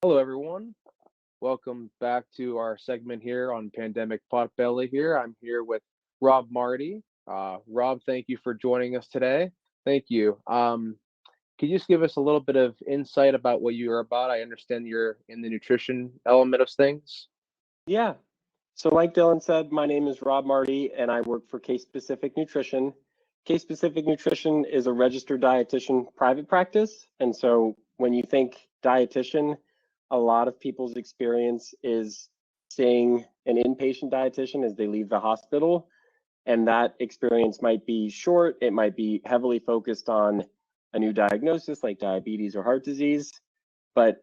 Hello, everyone. Welcome back to our segment here on Pandemic Potbelly here. I'm here with Rob Marty. Rob, thank you for joining us today. Thank you. Could you just give us a little bit of insight about what you're about? I understand you're in the nutrition element of things. Yeah. So, like Dylan said, my name is Rob Marty and I work for Case Specific Nutrition. Case Specific Nutrition is a registered dietitian private practice. And so, when you think dietitian, a lot of people's experience is seeing an inpatient dietitian as they leave the hospital. And that experience might be short, it might be heavily focused on a new diagnosis like diabetes or heart disease. But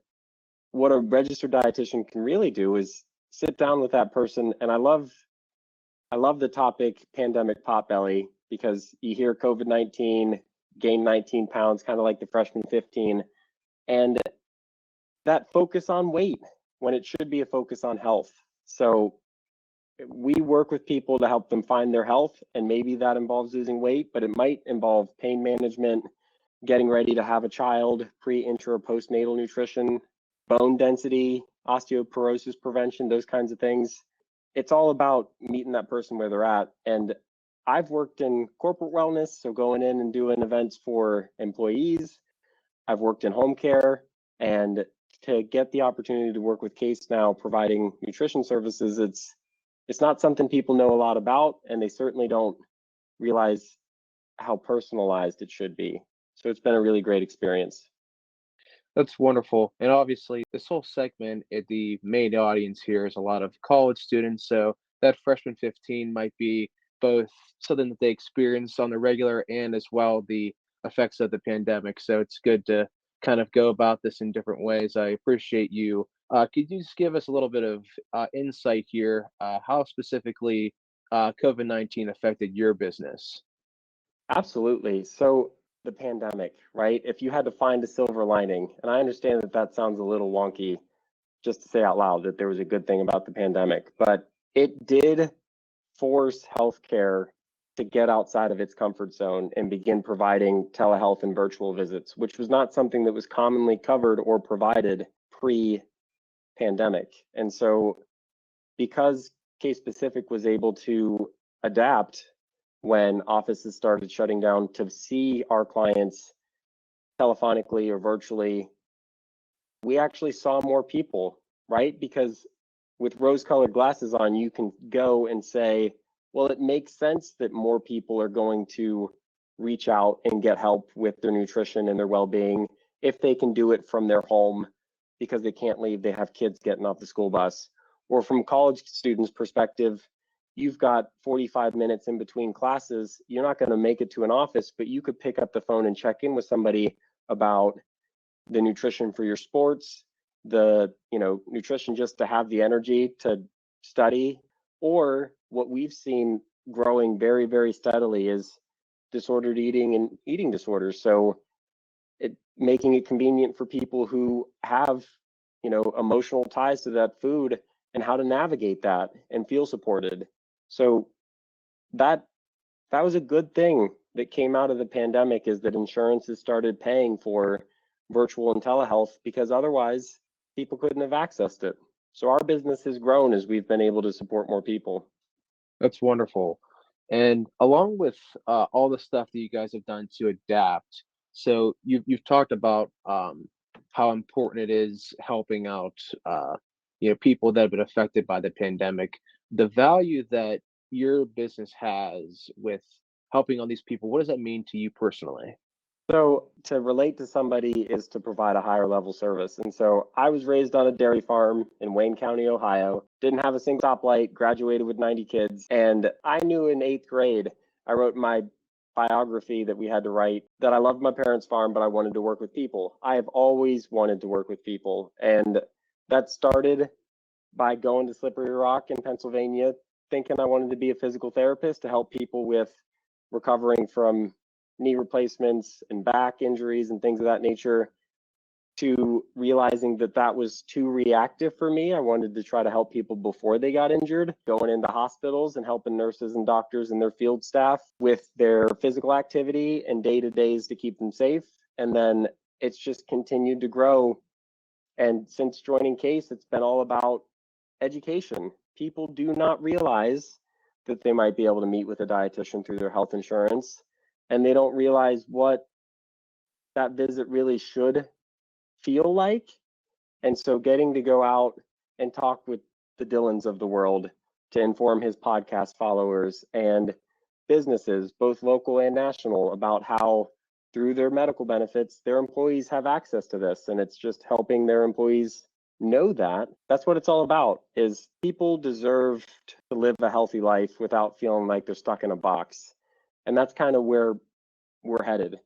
what a registered dietitian can really do is sit down with that person. And I love the topic pandemic potbelly because you hear COVID-19 gain 19 pounds, kind of like the freshman 15, and that focus on weight when it should be a focus on health. So we work with people to help them find their health, and maybe that involves losing weight, but it might involve pain management, getting ready to have a child, pre, intra, or postnatal nutrition, bone density, osteoporosis prevention, those kinds of things. It's all about meeting that person where they're at. And I've worked in corporate wellness, so going in and doing events for employees. I've worked in home care, and to get the opportunity to work with Case now providing nutrition services, it's not something people know a lot about, and they certainly don't realize how personalized it should be. So it's been a really great experience. That's wonderful. And obviously, this whole segment, the main audience here is a lot of college students. So that freshman 15 might be both something that they experience on the regular and as well the effects of the pandemic. So it's good to kind of go about this in different ways. I appreciate you. Could you just give us a little bit of insight here? How specifically COVID-19 affected your business? Absolutely. So the pandemic, right? If you had to find a silver lining, and I understand that that sounds a little wonky just to say out loud that there was a good thing about the pandemic, but it did force healthcare to get outside of its comfort zone and begin providing telehealth and virtual visits, which was not something that was commonly covered or provided pre-pandemic. And so because Case Specific was able to adapt when offices started shutting down to see our clients telephonically or virtually, we actually saw more people, right? Because with rose-colored glasses on, you can go and say, well, it makes sense that more people are going to reach out and get help with their nutrition and their well-being if they can do it from their home because they can't leave, they have kids getting off the school bus. Or from college students' perspective, you've got 45 minutes in between classes. You're not going to make it to an office, but you could pick up the phone and check in with somebody about the nutrition for your sports, the nutrition just to have the energy to study, or what we've seen growing very, very steadily is disordered eating and eating disorders. So it making it convenient for people who have emotional ties to that food and how to navigate that and feel supported. So that that was a good thing that came out of the pandemic, is that insurances started paying for virtual and telehealth because otherwise people couldn't have accessed it. So our business has grown as we've been able to support more people. That's wonderful. And along with all the stuff that you guys have done to adapt, so you've talked about how important it is helping out people that have been affected by the pandemic. The value that your business has with helping all these people, what does that mean to you personally? So to relate to somebody is to provide a higher level service. And so I was raised on a dairy farm in Wayne County, Ohio, didn't have a single stoplight, graduated with 90 kids. And I knew in 8th grade, I wrote my biography that we had to write that I loved my parents' farm, but I wanted to work with people. I have always wanted to work with people. And that started by going to Slippery Rock in Pennsylvania, thinking I wanted to be a physical therapist to help people with recovering from knee replacements and back injuries and things of that nature, to realizing that that was too reactive for me. I wanted to try to help people before they got injured, going into hospitals and helping nurses and doctors and their field staff with their physical activity and day-to-days to keep them safe. And then it's just continued to grow. And since joining CASE, it's been all about education. People do not realize that they might be able to meet with a dietitian through their health insurance, and they don't realize what that visit really should feel like. And so getting to go out and talk with the Dylans of the world to inform his podcast followers and businesses, both local and national, about how through their medical benefits, their employees have access to this. And it's just helping their employees know that. That's what it's all about, is people deserve to live a healthy life without feeling like they're stuck in a box. And that's kind of where we're headed.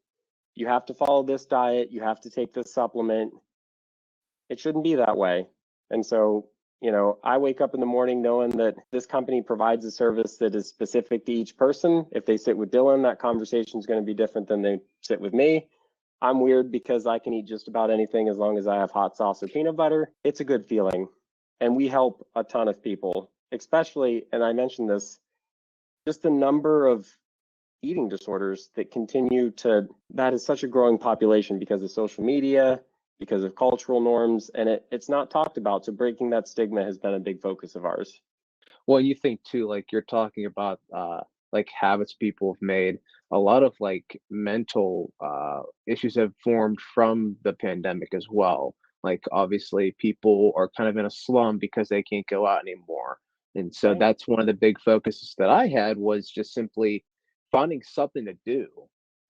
You have to follow this diet. You have to take this supplement. It shouldn't be that way. And so, I wake up in the morning knowing that this company provides a service that is specific to each person. If they sit with Dylan, that conversation is going to be different than they sit with me. I'm weird because I can eat just about anything as long as I have hot sauce or peanut butter. It's a good feeling. And we help a ton of people, especially, and I mentioned this, just the number of eating disorders that is such a growing population because of social media, because of cultural norms, and it's not talked about. So breaking that stigma has been a big focus of ours. Well, you think too, like you're talking about like habits people have made. A lot of like mental issues have formed from the pandemic as well. Like obviously people are kind of in a slum because they can't go out anymore. And so Right. that's one of the big focuses that I had was just simply finding something to do.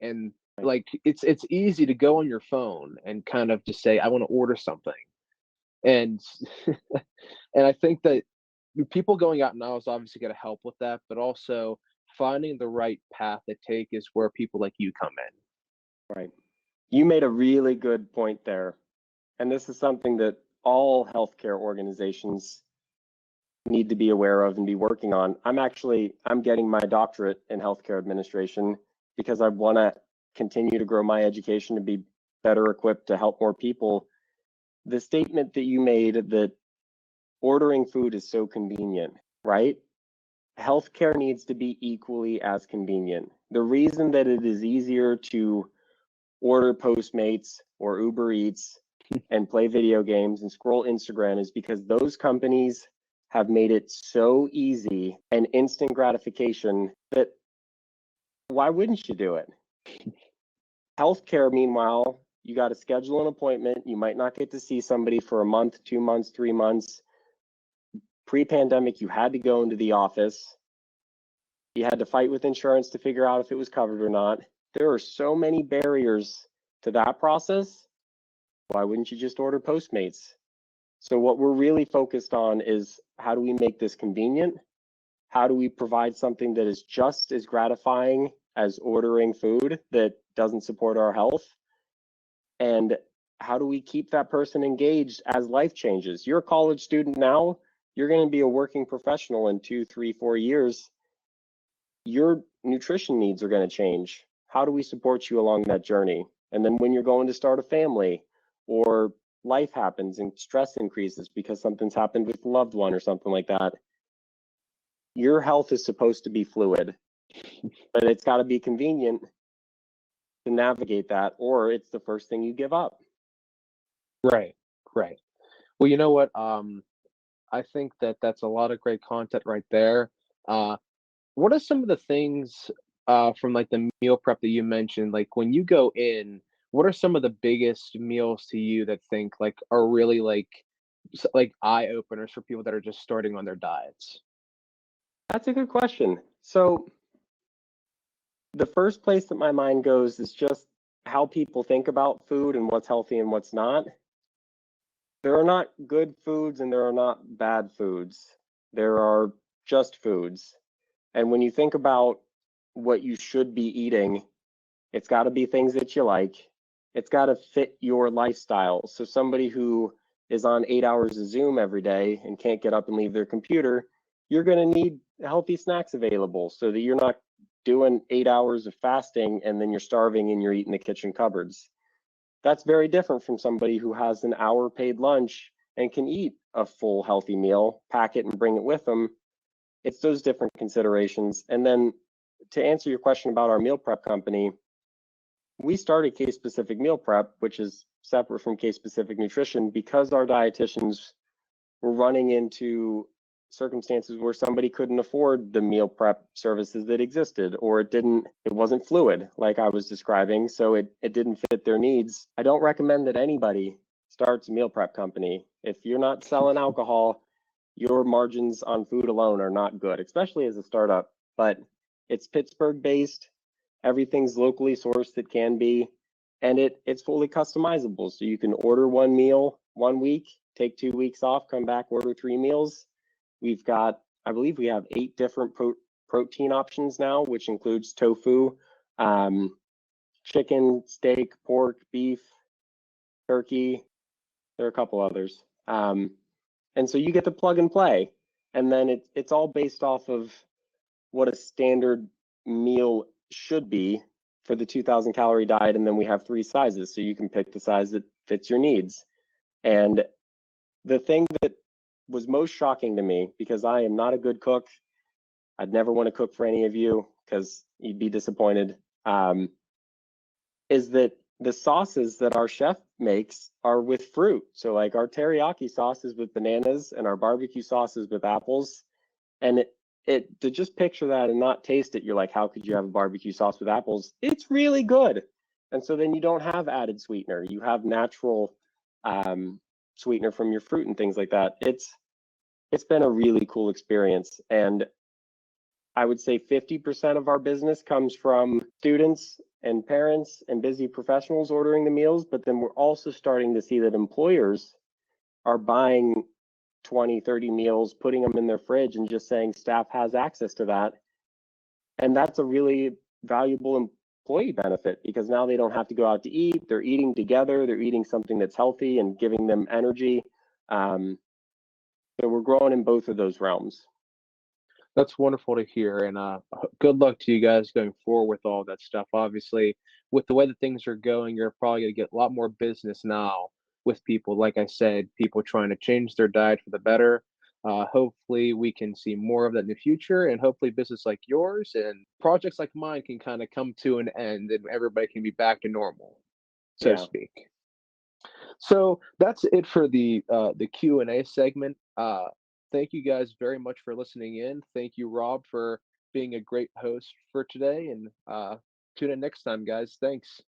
And Right. like it's easy to go on your phone and kind of just say, I want to order something. And and I think that people going out now is obviously going to help with that, but also finding the right path to take is where people like you come in. Right. You made a really good point there. And this is something that all healthcare organizations need to be aware of and be working on. I'm getting my doctorate in healthcare administration because I want to continue to grow my education to be better equipped to help more people. The statement that you made that ordering food is so convenient, right? Healthcare needs to be equally as convenient. The reason that it is easier to order Postmates or Uber Eats and play video games and scroll Instagram is because those companies have made it so easy and instant gratification that why wouldn't you do it? Healthcare, meanwhile, you got to schedule an appointment. You might not get to see somebody for a month, 2 months, 3 months. Pre-pandemic, you had to go into the office. You had to fight with insurance to figure out if it was covered or not. There are so many barriers to that process. Why wouldn't you just order Postmates? So what we're really focused on is how do we make this convenient? How do we provide something that is just as gratifying as ordering food that doesn't support our health? And how do we keep that person engaged as life changes? You're a college student now, you're going to be a working professional in 2, 3, 4 years. Your nutrition needs are going to change. How do we support you along that journey? And then when you're going to start a family or life happens and stress increases because something's happened with a loved one or something like that, your health is supposed to be fluid, but it's got to be convenient to navigate that, or it's the first thing you give up. Right, right. Well, you know what? I think that that's a lot of great content right there. What are some of the things from like the meal prep that you mentioned? Like when you go in, what are some of the biggest meals to you that think like are really like like eye openers for people that are just starting on their diets? That's a good question. So the first place that my mind goes is just how people think about food and what's healthy and what's not. There are not good foods and there are not bad foods. There are just foods. And when you think about what you should be eating, it's got to be things that you like. It's got to fit your lifestyle. So somebody who is on 8 hours of Zoom every day and can't get up and leave their computer, you're going to need healthy snacks available so that you're not doing 8 hours of fasting and then you're starving and you're eating the kitchen cupboards. That's very different from somebody who has an hour paid lunch and can eat a full healthy meal, pack it and bring it with them. It's those different considerations. And then to answer your question about our meal prep company, we started case specific meal prep, which is separate from case-specific nutrition, because our dietitians were running into circumstances where somebody couldn't afford the meal prep services that existed, or it wasn't fluid like I was describing, so it didn't fit their needs. I don't recommend that anybody starts a meal prep company. If you're not selling alcohol, your margins on food alone are not good, especially as a startup. But it's Pittsburgh based, everything's locally sourced, it can be, and it's fully customizable. So you can order one meal 1 week, take 2 weeks off, come back, order 3 meals. We've got, I believe we have 8 different protein options now, which includes tofu, chicken, steak, pork, beef, turkey. There are a couple others. And so you get to plug and play. And then it's all based off of what a standard meal should be for the 2,000 calorie diet. And then we have 3 sizes. So you can pick the size that fits your needs. And the thing that was most shocking to me, because I am not a good cook, I'd never want to cook for any of you because you'd be disappointed, is that the sauces that our chef makes are with fruit. So like our teriyaki sauce is with bananas and our barbecue sauce is with apples. And it to just picture that and not taste it, you're like, how could you have a barbecue sauce with apples? It's really good. And so then you don't have added sweetener. You have natural sweetener from your fruit and things like that. It's been a really cool experience. And I would say 50% of our business comes from students and parents and busy professionals ordering the meals, but then we're also starting to see that employers are buying 20, 30 meals, putting them in their fridge and just saying staff has access to that. And that's a really valuable employee benefit because now they don't have to go out to eat. They're eating together. They're eating something that's healthy and giving them energy. So we're growing in both of those realms. That's wonderful to hear, and good luck to you guys going forward with all that stuff. Obviously, with the way that things are going, you're probably going to get a lot more business now with people, like I said, people trying to change their diet for the better. Hopefully, we can see more of that in the future, and hopefully, business like yours and projects like mine can kind of come to an end, and everybody can be back to normal, so to Yeah. speak. So that's it for the Q&A segment. Thank you guys very much for listening in. Thank you, Rob, for being a great host for today. And tune in next time, guys. Thanks.